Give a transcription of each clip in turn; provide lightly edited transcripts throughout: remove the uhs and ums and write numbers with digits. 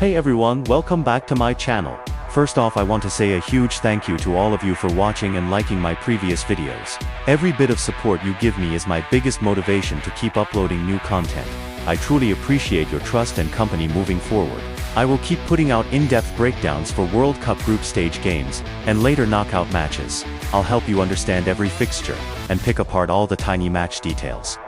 Hey everyone, welcome back to my channel. First off, I want to say a huge thank you to all of you for watching and liking my previous videos. Every bit of support you give me is my biggest motivation to keep uploading new content. I truly appreciate your trust and company moving forward. I will keep putting out in-depth breakdowns for World Cup group stage games, and later knockout matches. I'll help you understand every fixture, and pick apart all the tiny match details.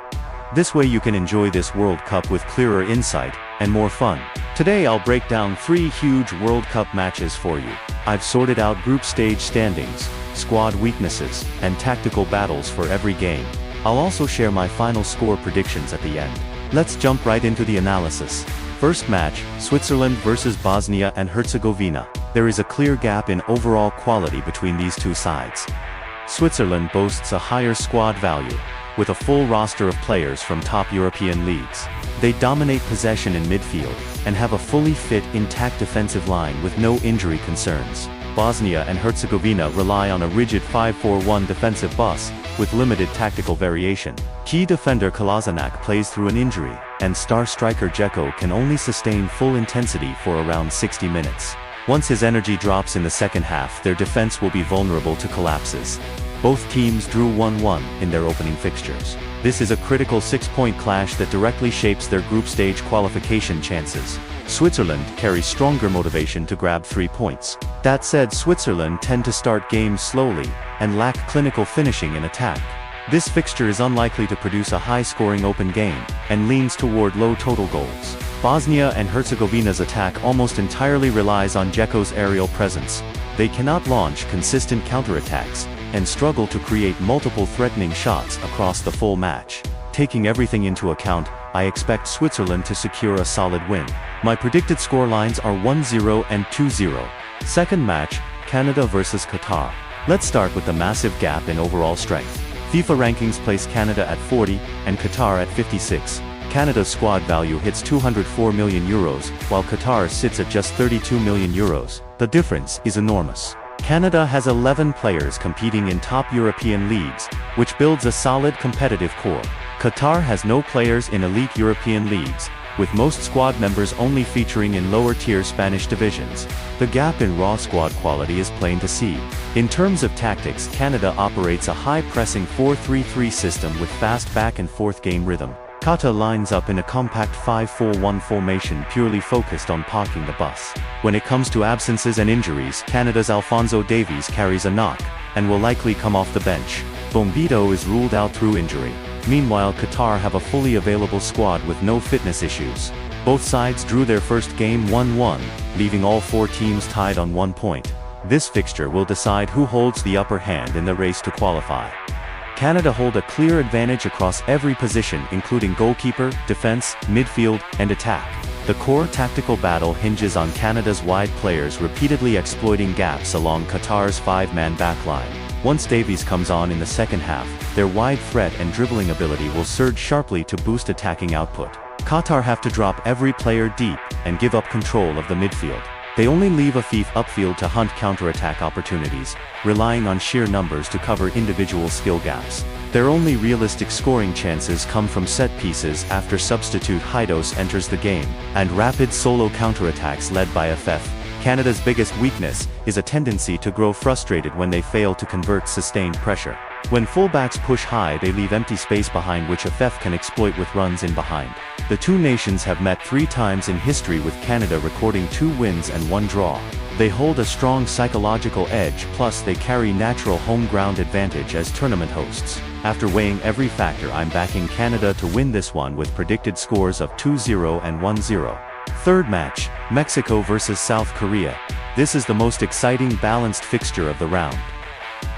This way you can enjoy this World Cup with clearer insight, and more fun. Today I'll break down 3 huge World Cup matches for you. I've sorted out group stage standings, squad weaknesses, and tactical battles for every game. I'll also share my final score predictions at the end. Let's jump right into the analysis. First match, Switzerland versus Bosnia and Herzegovina. There is a clear gap in overall quality between these two sides. Switzerland boasts a higher squad value, with a full roster of players from top European leagues. They dominate possession in midfield, and have a fully fit, intact defensive line with no injury concerns. Bosnia and Herzegovina rely on a rigid 5-4-1 defensive bus, with limited tactical variation. Key defender Kolasinac plays through an injury, and star striker Dzeko can only sustain full intensity for around 60 minutes. Once his energy drops in the second half, their defense will be vulnerable to collapses. Both teams drew 1-1 in their opening fixtures. This is a critical 6-point clash that directly shapes their group stage qualification chances. Switzerland carries stronger motivation to grab 3 points. That said, Switzerland tend to start games slowly, and lack clinical finishing in attack. This fixture is unlikely to produce a high-scoring open game, and leans toward low total goals. Bosnia and Herzegovina's attack almost entirely relies on Dzeko's aerial presence. They cannot launch consistent counterattacks, and struggle to create multiple threatening shots across the full match. Taking everything into account, I expect Switzerland to secure a solid win. My predicted scorelines are 1-0 and 2-0. Second match, Canada versus Qatar. Let's start with the massive gap in overall strength. FIFA rankings place Canada at 40, and Qatar at 56. Canada's squad value hits €204 million, while Qatar sits at just €32 million. The difference is enormous. Canada has 11 players competing in top European leagues, which builds a solid competitive core. Qatar has no players in elite European leagues, with most squad members only featuring in lower-tier Spanish divisions. The gap in raw squad quality is plain to see. In terms of tactics, Canada operates a high-pressing 4-3-3 system with fast back-and-forth game rhythm. Qatar lines up in a compact 5-4-1 formation purely focused on parking the bus. When it comes to absences and injuries, Canada's Alphonso Davies carries a knock, and will likely come off the bench. Bombito is ruled out through injury. Meanwhile, Qatar have a fully available squad with no fitness issues. Both sides drew their first game 1-1, leaving all 4 teams tied on 1 point. This fixture will decide who holds the upper hand in the race to qualify. Canada hold a clear advantage across every position, including goalkeeper, defense, midfield, and attack. The core tactical battle hinges on Canada's wide players repeatedly exploiting gaps along Qatar's 5-man backline. Once Davies comes on in the second half, their wide threat and dribbling ability will surge sharply to boost attacking output. Qatar have to drop every player deep, and give up control of the midfield. They only leave Afif upfield to hunt counterattack opportunities, relying on sheer numbers to cover individual skill gaps. Their only realistic scoring chances come from set pieces after substitute Haidos enters the game, and rapid solo counterattacks led by Afif. Canada's biggest weakness is a tendency to grow frustrated when they fail to convert sustained pressure. When fullbacks push high, they leave empty space behind which Afif can exploit with runs in behind. The two nations have met 3 times in history, with Canada recording 2 wins and 1 draw. They hold a strong psychological edge, plus they carry natural home ground advantage as tournament hosts. After weighing every factor, I'm backing Canada to win this one with predicted scores of 2-0 and 1-0. Third match, Mexico versus South Korea. This is the most exciting balanced fixture of the round.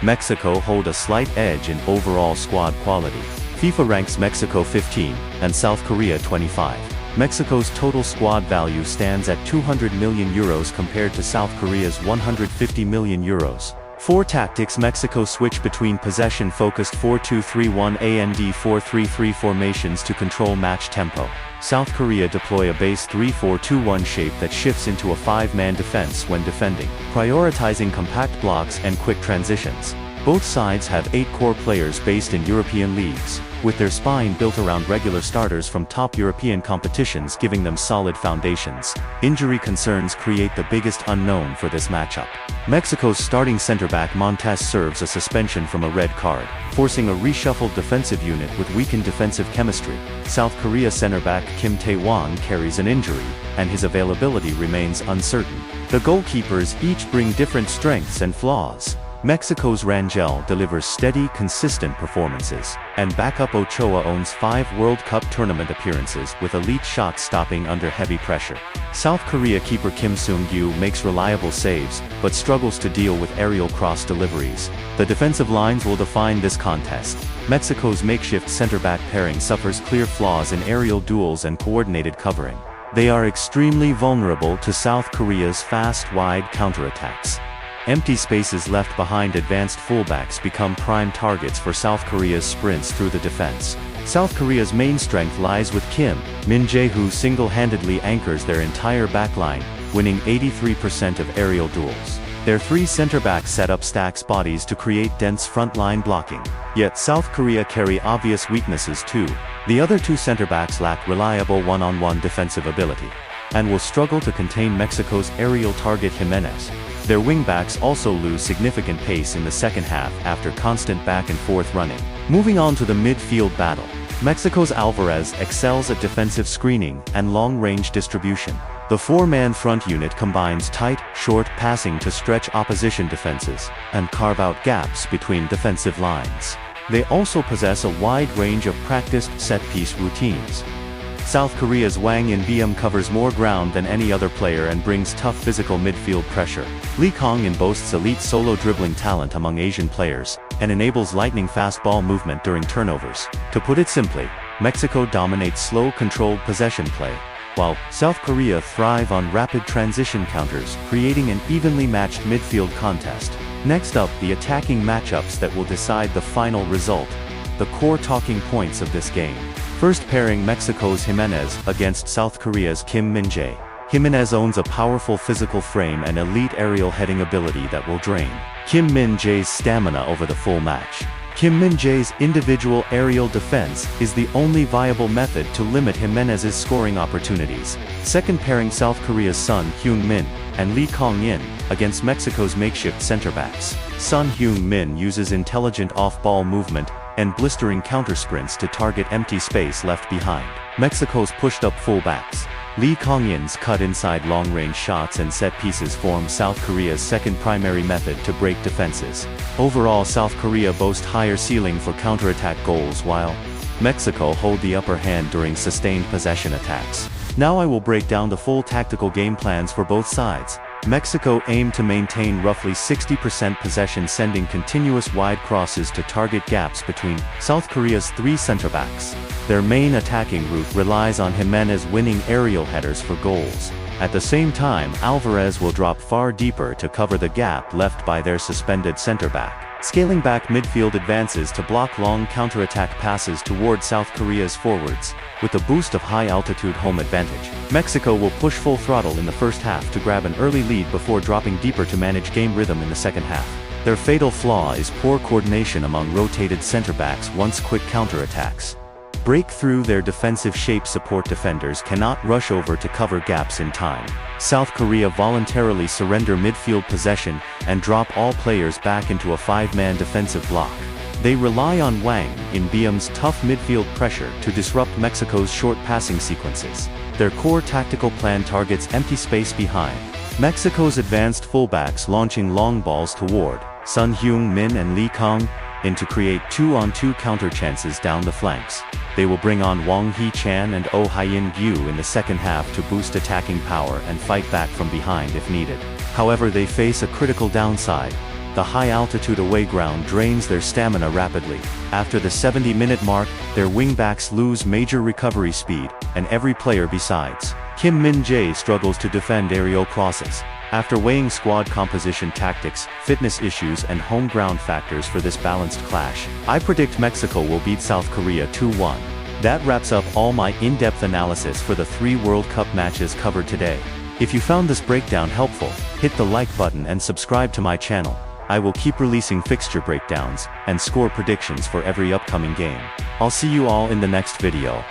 Mexico hold a slight edge in overall squad quality. FIFA ranks Mexico 15, and South Korea 25. Mexico's total squad value stands at €200 million compared to South Korea's €150 million. For tactics, Mexico switch between possession-focused 4-2-3-1 and 4-3-3 formations to control match tempo. South Korea deploy a base 3-4-2-1 shape that shifts into a 5-man defense when defending, prioritizing compact blocks and quick transitions. Both sides have 8 core players based in European leagues, with their spine built around regular starters from top European competitions, giving them solid foundations. Injury concerns create the biggest unknown for this matchup. Mexico's starting center-back Montes serves a suspension from a red card, forcing a reshuffled defensive unit with weakened defensive chemistry. South Korea center-back Kim Tae-won carries an injury, and his availability remains uncertain. The goalkeepers each bring different strengths and flaws. Mexico's Rangel delivers steady, consistent performances, and backup Ochoa owns 5 World Cup tournament appearances with elite shots stopping under heavy pressure. South Korea keeper Kim Seung-gyu makes reliable saves, but struggles to deal with aerial cross deliveries. The defensive lines will define this contest. Mexico's makeshift center-back pairing suffers clear flaws in aerial duels and coordinated covering. They are extremely vulnerable to South Korea's fast, wide counterattacks. Empty spaces left behind advanced fullbacks become prime targets for South Korea's sprints through the defense. South Korea's main strength lies with Kim Min-jae, who single-handedly anchors their entire backline, winning 83% of aerial duels. Their 3 center-backs set up stacks bodies to create dense front-line blocking. Yet South Korea carry obvious weaknesses too. The other 2 center-backs lack reliable one-on-one defensive ability, and will struggle to contain Mexico's aerial target Jimenez. Their wingbacks also lose significant pace in the second half after constant back-and-forth running. Moving on to the midfield battle. Mexico's Alvarez excels at defensive screening and long-range distribution. The 4-man front unit combines tight, short passing to stretch opposition defenses and carve out gaps between defensive lines. They also possess a wide range of practiced set-piece routines. South Korea's Wang In-beom covers more ground than any other player and brings tough physical midfield pressure. Lee Kong-in boasts elite solo dribbling talent among Asian players, and enables lightning-fast ball movement during turnovers. To put it simply, Mexico dominates slow, controlled possession play, while South Korea thrive on rapid transition counters, creating an evenly matched midfield contest. Next up, the attacking matchups that will decide the final result. The core talking points of this game. First pairing, Mexico's Jimenez against South Korea's Kim Min-jae. Jimenez owns a powerful physical frame and elite aerial heading ability that will drain Kim Min-jae's stamina over the full match. Kim Min-jae's individual aerial defense is the only viable method to limit Jimenez's scoring opportunities. Second pairing, South Korea's Son Heung-min and Lee Kong-in against Mexico's makeshift center-backs. Son Heung-min uses intelligent off-ball movement and blistering counter-sprints to target empty space left behind Mexico's pushed-up fullbacks. Lee Kong-in's cut-inside long-range shots and set pieces form South Korea's second primary method to break defenses. Overall, South Korea boasts higher ceiling for counterattack goals, while Mexico hold the upper hand during sustained possession attacks. Now I will break down the full tactical game plans for both sides. Mexico aim to maintain roughly 60% possession, sending continuous wide crosses to target gaps between South Korea's 3 center-backs. Their main attacking route relies on Jimenez winning aerial headers for goals. At the same time, Alvarez will drop far deeper to cover the gap left by their suspended center-back, scaling back midfield advances to block long counterattack passes toward South Korea's forwards. With the boost of high-altitude home advantage, Mexico will push full throttle in the first half to grab an early lead before dropping deeper to manage game rhythm in the second half. Their fatal flaw is poor coordination among rotated center-backs once quick counterattacks break through their defensive shape. Support defenders cannot rush over to cover gaps in time. South Korea voluntarily surrender midfield possession and drop all players back into a 5-man defensive block. They rely on Wang In-beom's tough midfield pressure to disrupt Mexico's short passing sequences. Their core tactical plan targets empty space behind Mexico's advanced fullbacks, launching long balls toward Son Heung-min and Lee Kong-in to create 2-on-2 counter chances down the flanks. They will bring on Wang Hee-chan and Oh Hyun-gyu in the second half to boost attacking power and fight back from behind if needed. However, they face a critical downside. The high-altitude away ground drains their stamina rapidly. After the 70-minute mark, their wingbacks lose major recovery speed, and every player besides Kim Min-jae struggles to defend aerial crosses. After weighing squad composition, tactics, fitness issues and home ground factors for this balanced clash, I predict Mexico will beat South Korea 2-1. That wraps up all my in-depth analysis for the 3 World Cup matches covered today. If you found this breakdown helpful, hit the like button and subscribe to my channel. I will keep releasing fixture breakdowns and score predictions for every upcoming game. I'll see you all in the next video.